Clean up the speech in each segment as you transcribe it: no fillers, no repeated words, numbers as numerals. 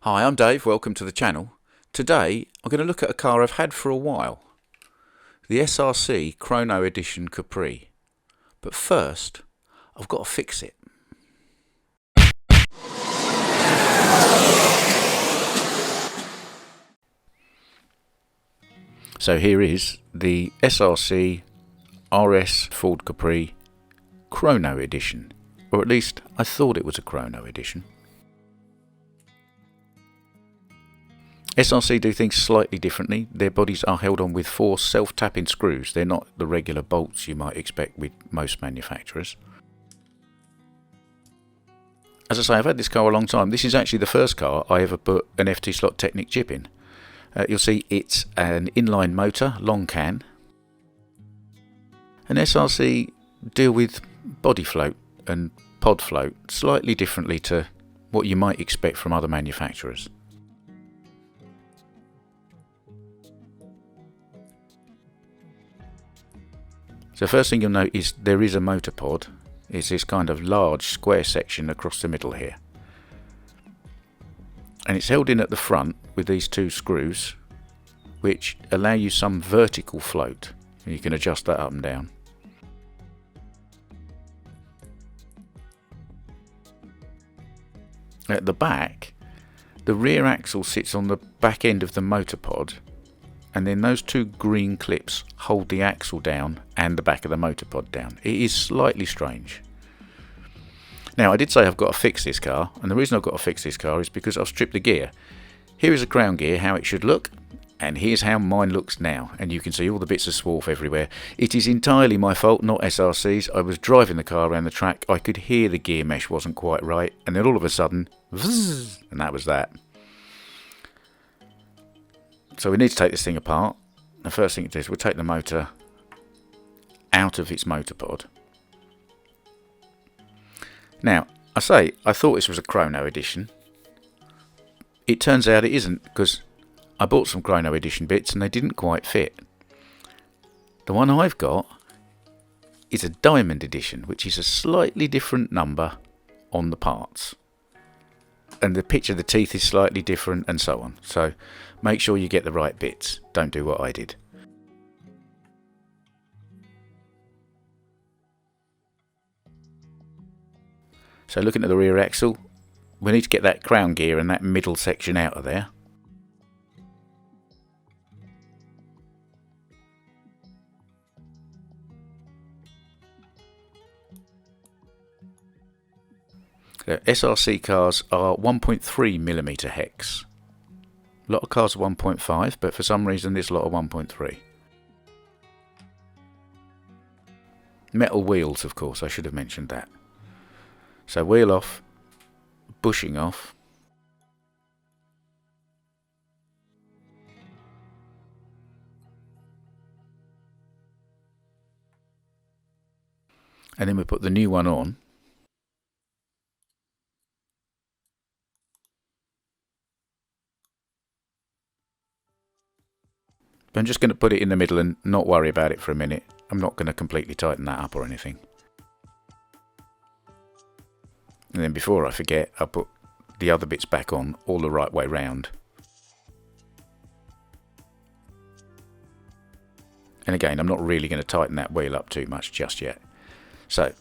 Hi, I'm Dave, welcome to the channel. Today I'm going to look at a car I've had for a while, the SRC Chrono Edition Capri. But first, I've got to fix it. So here is the SRC RS Ford Capri Chrono Edition, or at least I thought it was a Chrono Edition. SRC do things slightly differently. Their bodies are held on with 4 self-tapping screws. They're not the regular bolts you might expect with most manufacturers. As I say, I've had this car a long time. This is actually the first car I ever put an FT-Slottechnik chip in. You'll see it's an inline motor, long can. And SRC deal with body float and pod float slightly differently to what you might expect from other manufacturers. So first thing you'll note is there is a motor pod. It's this kind of large square section across the middle here. And it's held in at the front with these 2 screws which allow you some vertical float. You can adjust that up and down. At the back, the rear axle sits on the back end of the motor pod, and then those 2 green clips hold the axle down and the back of the motor pod down. It is slightly strange. Now, I did say I've got to fix this car, and the reason I've got to fix this car is because I've stripped the gear. Here is a crown gear, how it should look, and here's how mine looks now, and you can see all the bits of swarf everywhere. It is entirely my fault, not SRC's. I was driving the car around the track, I could hear the gear mesh wasn't quite right, and then all of a sudden, vzz, and that was that. So we need to take this thing apart. The first thing to do is we'll take the motor out of its motor pod. Now, I thought this was a Chrono Edition. It turns out it isn't, because I bought some Chrono Edition bits and they didn't quite fit. The one I've got is a Diamond Edition, which is a slightly different number on the parts. And the pitch of the teeth is slightly different and so on. So make sure you get the right bits. Don't do what I did. So looking at the rear axle, we need to get that crown gear and that middle section out of there. SRC cars are 1.3mm hex. A lot of cars are 1.5, but for some reason this lot are 1.3. Metal wheels, of course, I should have mentioned that. So wheel off, bushing off. And then we put the new one on. But I'm just going to put it in the middle and not worry about it for a minute. I'm not going to completely tighten that up or anything. And then before I forget, I'll put the other bits back on all the right way round. And again, I'm not really going to tighten that wheel up too much just yet. So,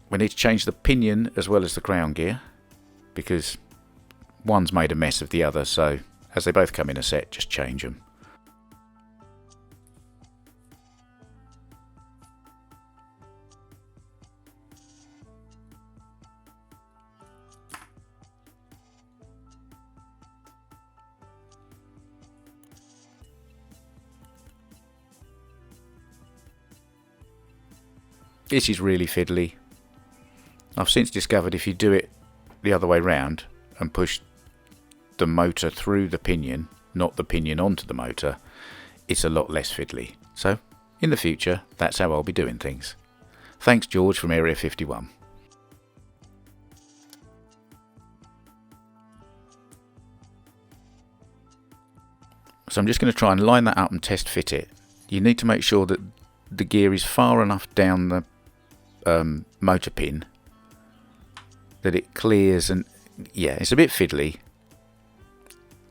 we need to change the pinion as well as the crown gear, because one's made a mess of the other, so as they both come in a set, just change them. This is really fiddly. I've since discovered if you do it the other way round and push the motor through the pinion, not the pinion onto the motor, it's a lot less fiddly. So, in the future, that's how I'll be doing things. Thanks, George from Area 51. So I'm just going to try and line that up and test fit it. You need to make sure that the gear is far enough down the motor pin that it clears, and yeah, it's a bit fiddly,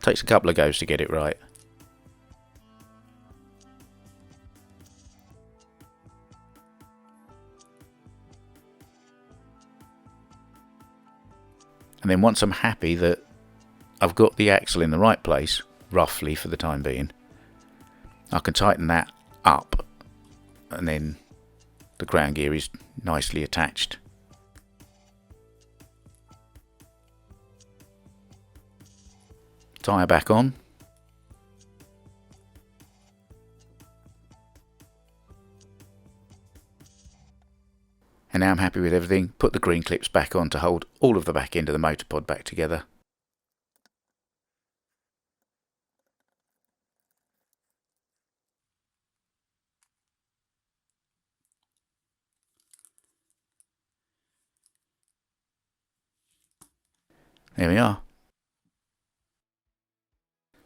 Takes a couple of goes to get it right. And then once I'm happy that I've got the axle in the right place, roughly for the time being, I can tighten that up, and then the ground gear is nicely attached. Tyre back on. And now I'm happy with everything. Put the green clips back on to hold all of the back end of the motor pod back together. There we are.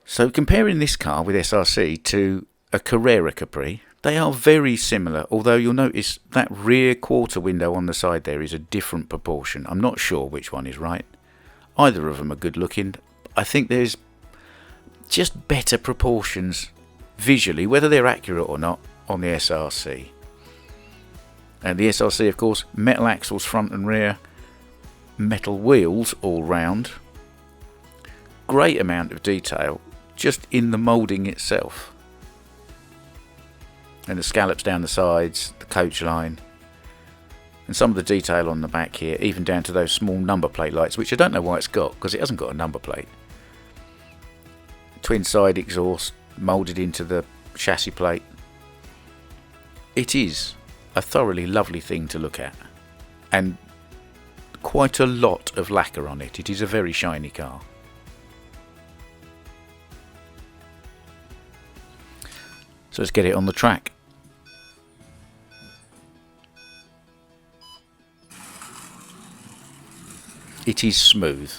So comparing this car with SRC to a Carrera Capri, they are very similar, although you'll notice that rear quarter window on the side there is a different proportion. I'm not sure which one is right. Either of them are good looking. I think there's just better proportions visually, whether they're accurate or not, on the SRC. And the SRC, of course, metal axles front and rear, metal wheels all round. Great amount of detail just in the moulding itself. And the scallops down the sides, the coach line, and some of the detail on the back here, even down to those small number plate lights, which I don't know why it's got, because it hasn't got a number plate. Twin side exhaust moulded into the chassis plate. It is a thoroughly lovely thing to look at, and quite a lot of lacquer on it. It is a very shiny car. So let's get it on the track. It is smooth,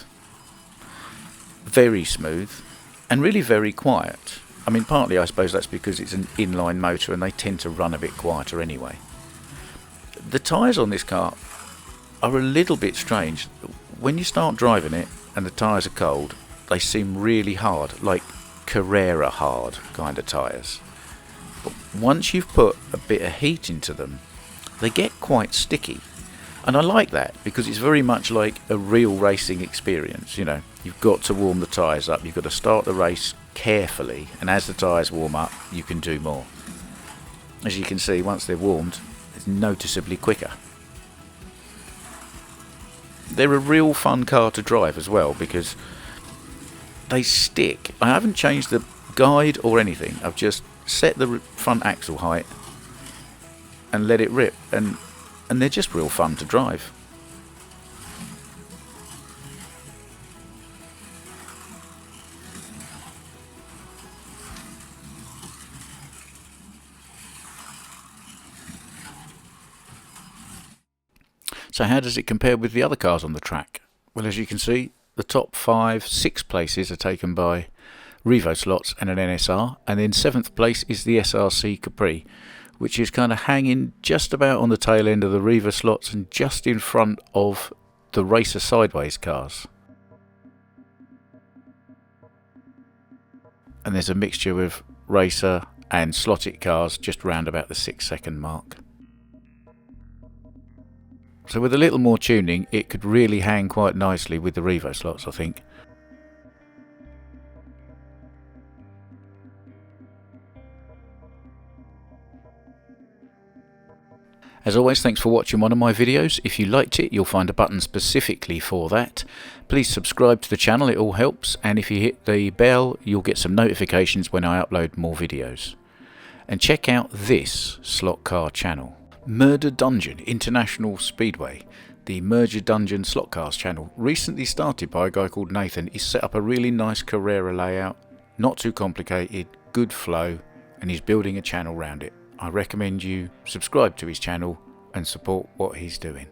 very smooth, and really very quiet. I mean, partly I suppose that's because it's an inline motor and they tend to run a bit quieter anyway. The tyres on this car are a little bit strange. When you start driving it and the tyres are cold, they seem really hard, like Carrera hard kind of tyres. But once you've put a bit of heat into them, they get quite sticky. And I like that because it's very much like a real racing experience. You know, you've got to warm the tyres up, you've got to start the race carefully, and as the tyres warm up, you can do more. As you can see, once they're warmed, it's noticeably quicker. They're a real fun car to drive as well because they stick. I haven't changed the guide or anything. I've just set the front axle height and let it rip, and they're just real fun to drive. So how does it compare with the other cars on the track? Well, as you can see, the top 6 places are taken by Revo slots and an NSR, and then 7th place is the SRC Capri, which is kind of hanging just about on the tail end of the Revo slots and just in front of the Racer Sideways cars. And there's a mixture of Racer and Slottechnik cars just round about the 6-second mark. So with a little more tuning, it could really hang quite nicely with the Revo slots, I think. As always, thanks for watching one of my videos. If you liked it, you'll find a button specifically for that. Please subscribe to the channel, it all helps, and if you hit the bell, you'll get some notifications when I upload more videos. And check out this slot car channel, Murder Dungeon International Speedway. The Murder Dungeon slot cars channel, recently started by a guy called Nathan, is set up a really nice Carrera layout, not too complicated, good flow, and he's building a channel around it. I recommend you subscribe to his channel and support what he's doing.